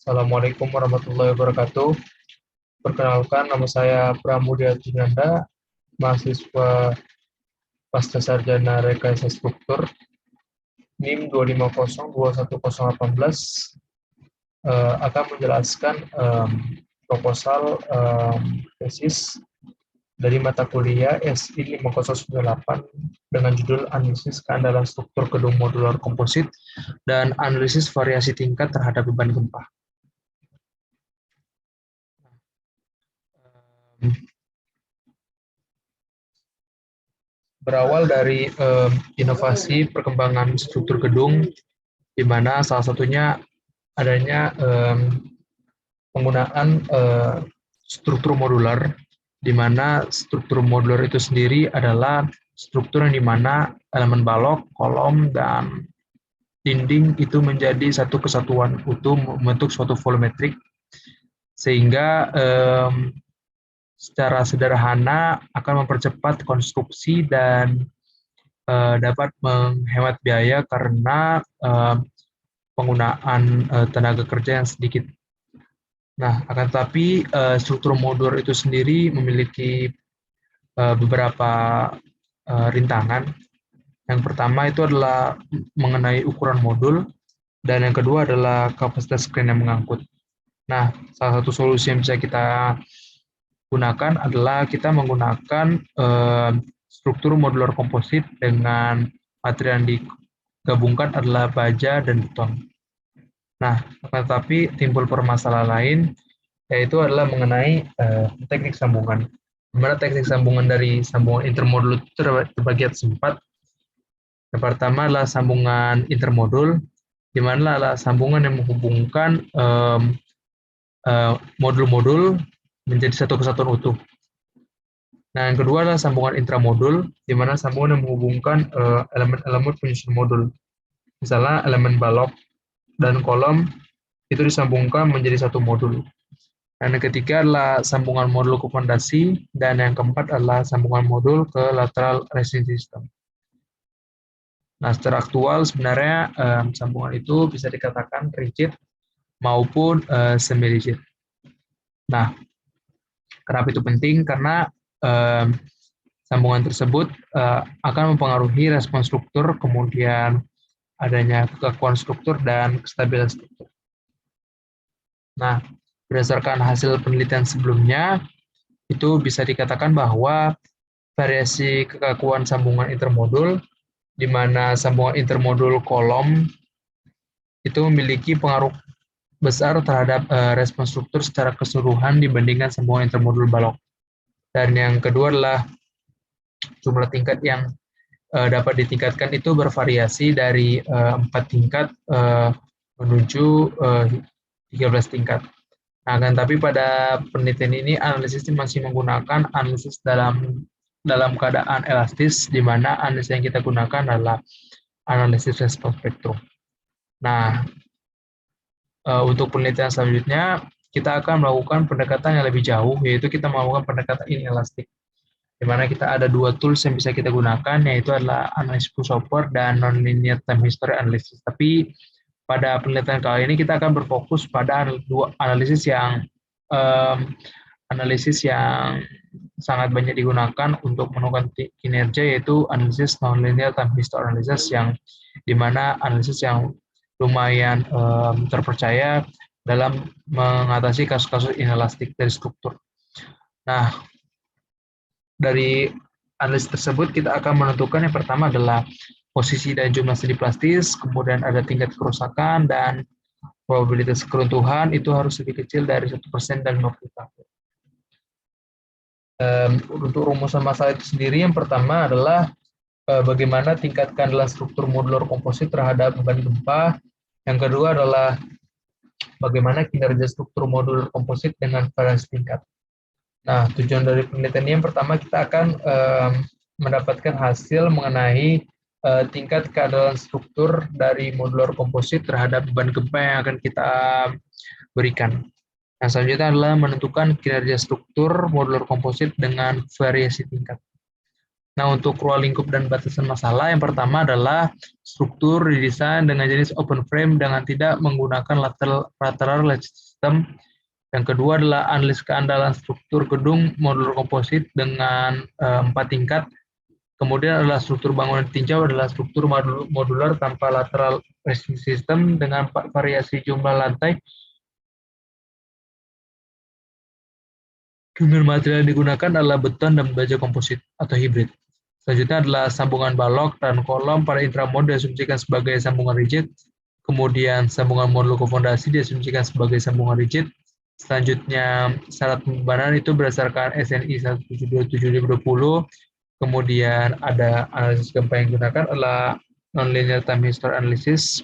Assalamualaikum warahmatullahi wabarakatuh. Perkenalkan, nama saya Pramudia Junanda, mahasiswa Pasca Sarjana Rekayasa Struktur, NIM 2502118, akan menjelaskan proposal tesis dari mata kuliah SI 5098 dengan judul Analisis Keandalan Struktur Gedung Modular Komposit dan Analisis Variasi Tingkat Terhadap Beban Gempa. Berawal dari inovasi perkembangan struktur gedung, di mana salah satunya adanya penggunaan struktur modular, di mana struktur modular itu sendiri adalah struktur yang di mana elemen balok, kolom, dan dinding itu menjadi satu kesatuan utuh membentuk suatu volumetrik, sehingga secara sederhana akan mempercepat konstruksi dan dapat menghemat biaya karena penggunaan tenaga kerja yang sedikit. Nah, akan tetapi struktur modular itu sendiri memiliki beberapa rintangan. Yang pertama itu adalah mengenai ukuran modul, dan yang kedua adalah kapasitas kren yang mengangkut. Nah, salah satu solusi yang bisa kita gunakan adalah kita menggunakan struktur modular komposit dengan material yang digabungkan adalah baja dan beton. Nah, tetapi timbul permasalahan lain, yaitu adalah mengenai teknik sambungan. Di mana teknik sambungan dari sambungan intermodul itu terbagi atas 4. Yang pertama adalah sambungan intermodul, di mana adalah sambungan yang menghubungkan modul-modul menjadi satu kesatuan utuh. Nah, yang kedua adalah sambungan intramodul, di mana sambungan yang menghubungkan elemen-elemen penyusun modul. Misalnya elemen balok dan kolom itu disambungkan menjadi satu modul. Dan yang ketiga adalah sambungan modul ke fondasi, dan yang keempat adalah sambungan modul ke lateral raising system. Nah, secara aktual sebenarnya sambungan itu bisa dikatakan rigid maupun semi-rigid. Nah, kenapa itu penting? Karena sambungan tersebut akan mempengaruhi respon struktur, kemudian adanya kekakuan struktur dan kestabilan struktur. Nah, berdasarkan hasil penelitian sebelumnya, itu bisa dikatakan bahwa variasi kekakuan sambungan intermodul, di mana sambungan intermodul kolom itu memiliki pengaruh besar terhadap respon struktur secara keseluruhan dibandingkan sambungan intermodul balok. Dan yang kedua adalah jumlah tingkat yang dapat ditingkatkan itu bervariasi dari 4 tingkat menuju 13 tingkat. Nah, kan tapi pada penelitian ini analisis masih menggunakan analisis dalam keadaan elastis, di mana analisis yang kita gunakan adalah analisis respons spektrum. Nah, untuk penelitian selanjutnya kita akan melakukan pendekatan yang lebih jauh, yaitu kita melakukan pendekatan inelastik, di mana kita ada 2 tools yang bisa kita gunakan, yaitu adalah analisis pushover dan nonlinear time history analysis. Tapi pada penelitian kali ini kita akan berfokus pada dua analisis yang sangat banyak digunakan untuk menemukan kinerja, yaitu analisis nonlinear time history analysis, yang dimana analisis yang lumayan terpercaya dalam mengatasi kasus-kasus inelastik dari struktur. Nah, dari analisis tersebut kita akan menentukan yang pertama adalah posisi dan jumlah sendi plastis, kemudian ada tingkat kerusakan, dan probabilitas keruntuhan itu harus lebih kecil dari 1% dan 50%. Untuk rumusan masalah itu sendiri, yang pertama adalah bagaimana tingkat keandalan struktur modular komposit terhadap beban gempa. Yang kedua adalah bagaimana kinerja struktur modular komposit dengan variasi tingkat. Nah, tujuan dari penelitian ini yang pertama kita akan mendapatkan hasil mengenai tingkat keandalan struktur dari modular komposit terhadap beban gempa yang akan kita berikan. Nah, selanjutnya adalah menentukan kinerja struktur modular komposit dengan variasi tingkat. Nah, untuk ruang lingkup dan batasan masalah, yang pertama adalah struktur didesain dengan jenis open frame dengan tidak menggunakan lateral system. Yang kedua adalah analisis keandalan struktur gedung modular komposit dengan 4 tingkat. Kemudian adalah struktur bangunan tinjau adalah struktur modular tanpa lateral resting system dengan variasi jumlah lantai. Dengan material yang digunakan adalah beton dan baja komposit atau hibrid. Selanjutnya adalah sambungan balok dan kolom pada intramod diasumsikan sebagai sambungan rigid. Kemudian sambungan modul ke fondasi diasumsikan sebagai sambungan rigid. Selanjutnya syarat pembebanan itu berdasarkan SNI 172/2020. Kemudian ada analisis gempa yang digunakan adalah nonlinear time history analysis.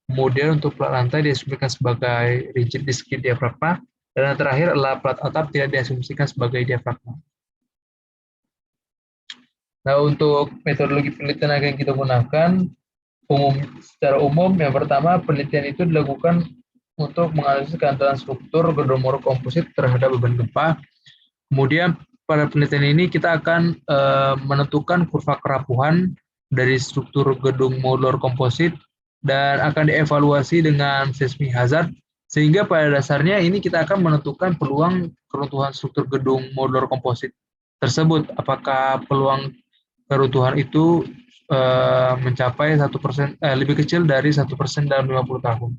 Kemudian untuk plat lantai diasumsikan sebagai rigid discrete diafragma. Dan yang terakhir adalah plat atap tidak diasumsikan sebagai diafragma. Nah, untuk metodologi penelitian yang kita gunakan, secara umum, yang pertama, penelitian itu dilakukan untuk menganalisis keandalan struktur gedung modular komposit terhadap beban gempa. Kemudian, pada penelitian ini kita akan menentukan kurva kerapuhan dari struktur gedung modular komposit dan akan dievaluasi dengan seismic hazard. Sehingga pada dasarnya ini kita akan menentukan peluang keruntuhan struktur gedung modular komposit tersebut. Apakah peluang keruntuhan itu mencapai 1%, lebih kecil dari 1% dalam 50 tahun.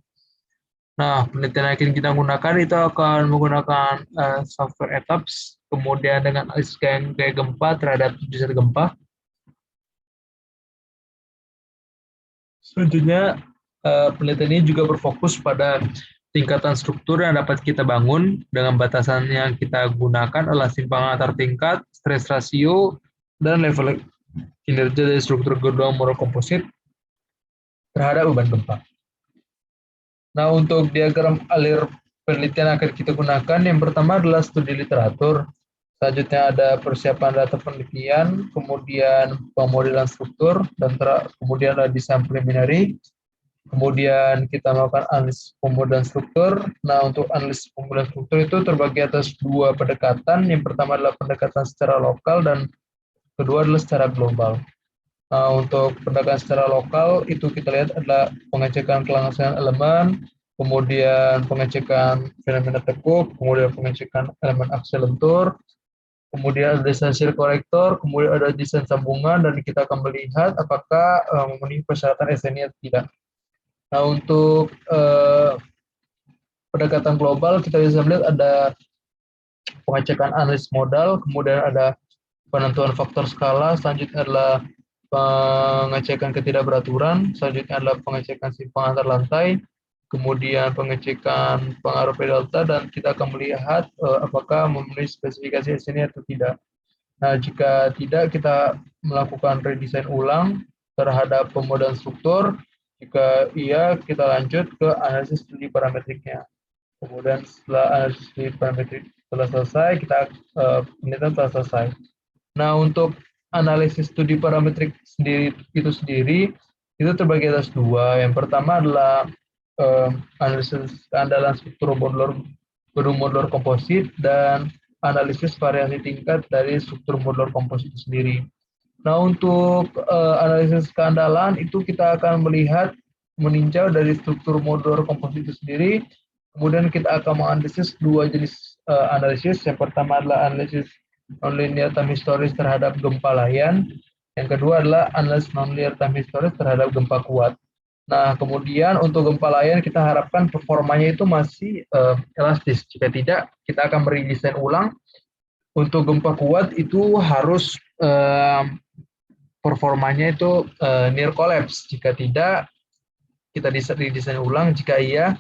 Nah, penelitian yang kita gunakan itu akan menggunakan software ETAPS, kemudian dengan analisis gaya gempa terhadap jujur gempa. Selanjutnya, penelitian ini juga berfokus pada tingkatan struktur yang dapat kita bangun dengan batasan yang kita gunakan adalah simpangan antar tingkat, stres rasio, dan level kinerja dari struktur gedung modular komposit terhadap beban gempa. Nah, untuk diagram alir penelitian yang akan kita gunakan, yang pertama adalah studi literatur, selanjutnya ada persiapan data penelitian, kemudian pemodelan struktur, dan kemudian ada desain preliminary. Kemudian kita melakukan analisis pemodelan struktur. Nah, untuk analisis pemodelan struktur itu terbagi atas dua pendekatan. Yang pertama adalah pendekatan secara lokal dan kedua adalah secara global. Nah, untuk pendekatan secara lokal itu kita lihat adalah pengecekan kelangsungan elemen, kemudian pengecekan fenomena tekuk, kemudian pengecekan elemen aksi lentur, kemudian ada desain shear korektor, kemudian ada desain sambungan, dan kita akan melihat apakah memenuhi persyaratan SNI atau tidak. Nah, untuk pendekatan global kita bisa melihat ada pengecekan analisis modal, kemudian ada penentuan faktor skala, selanjutnya adalah pengecekan ketidakberaturan, selanjutnya adalah pengecekan simpang antar lantai, kemudian pengecekan pengaruh delta, dan kita akan melihat apakah memenuhi spesifikasi SNI atau tidak. Nah, jika tidak, kita melakukan redesign ulang terhadap pemodelan struktur. Jika iya, kita lanjut ke analisis studi parametriknya. Kemudian setelah analisis studi parametrik telah selesai, penelitian telah selesai. Nah, untuk analisis studi parametrik itu sendiri itu terbagi atas dua. Yang pertama adalah analisis keandalan struktur gedung modular komposit dan analisis variasi tingkat dari struktur modular komposit itu sendiri. Nah, untuk analisis keandalan itu kita akan meninjau dari struktur modular komposit itu sendiri. Kemudian kita akan menganalisis dua jenis analisis. Yang pertama adalah analisis nonlinear time historis terhadap gempa layan. Yang kedua adalah analisis nonlinear time historis terhadap gempa kuat. Nah, kemudian untuk gempa layan kita harapkan performanya itu masih elastis. Jika tidak, kita akan meredesain ulang. Untuk gempa kuat itu harus performanya itu near collapse. Jika tidak, kita redesain ulang. Jika iya,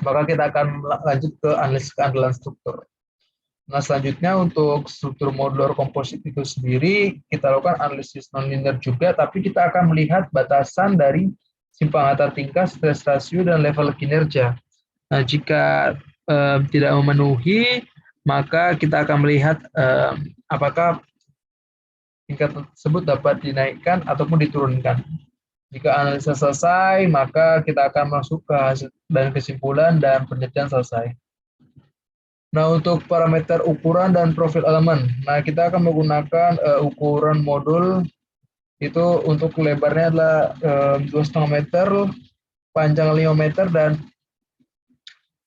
maka kita akan lanjut ke analisis keandalan struktur. Nah, selanjutnya untuk struktur modular komposit itu sendiri, kita lakukan analisis nonlinear juga, tapi kita akan melihat batasan dari simpang antar tingkat, stres rasio, dan level kinerja. Nah, jika tidak memenuhi, maka kita akan melihat apakah tingkat tersebut dapat dinaikkan ataupun diturunkan. Jika analisa selesai, maka kita akan masuk ke hasil dan kesimpulan dan penelitian selesai. Nah, untuk parameter ukuran dan profil elemen. Nah, kita akan menggunakan ukuran modul itu untuk lebarnya adalah 2,5 meter, panjang 5 meter, dan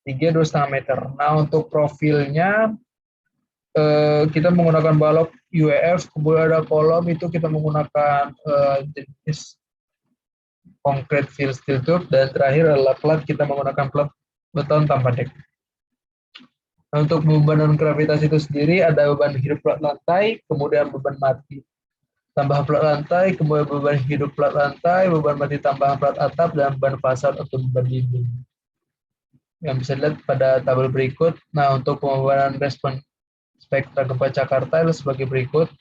tinggi 2,5 meter. Nah, untuk profilnya kita menggunakan balok UEF, kemudian ada kolom itu kita menggunakan jenis concrete fill steel tube, dan terakhir adalah plat, kita menggunakan plat beton tanpa dek. Nah, untuk beban dan gravitas itu sendiri ada beban hidup plat lantai, kemudian beban mati tambah plat lantai, kemudian beban hidup plat lantai, beban mati tambahan plat atap, dan beban fasad atau beban dinding. Yang bisa dilihat pada tabel berikut. Nah, untuk pembebanan respon spektra gempa Jakarta itu sebagai berikut.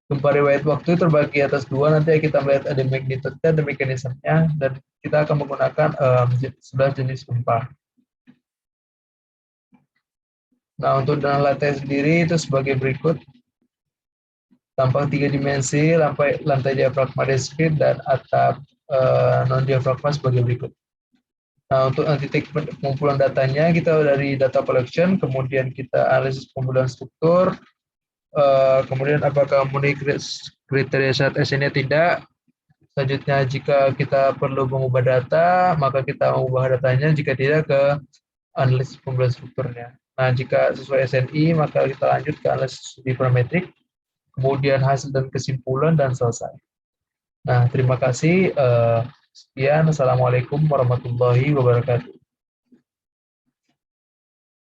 Gempa riwayat waktu terbagi atas dua, nanti kita melihat ada magnitude dan mekanismenya, dan kita akan menggunakan 11 jenis gempa. Nah, untuk dana lantai sendiri itu sebagai berikut. Tampak 3 dimensi, lantai diafragma diskrit, dan atap non-diafragma sebagai berikut. Nah, untuk titik pengumpulan datanya, kita dari data collection, kemudian kita analisis pembunuhan struktur, kemudian apakah memenuhi kriteria saat SN-nya tidak. Selanjutnya, jika kita perlu mengubah data, maka kita mengubah datanya, jika tidak ke analisis pembunuhan strukturnya. Nah, jika sesuai SNI, maka kita lanjut ke analisis studi parametrik, kemudian hasil dan kesimpulan, dan selesai. Nah, terima kasih. Sekian. Assalamualaikum warahmatullahi wabarakatuh.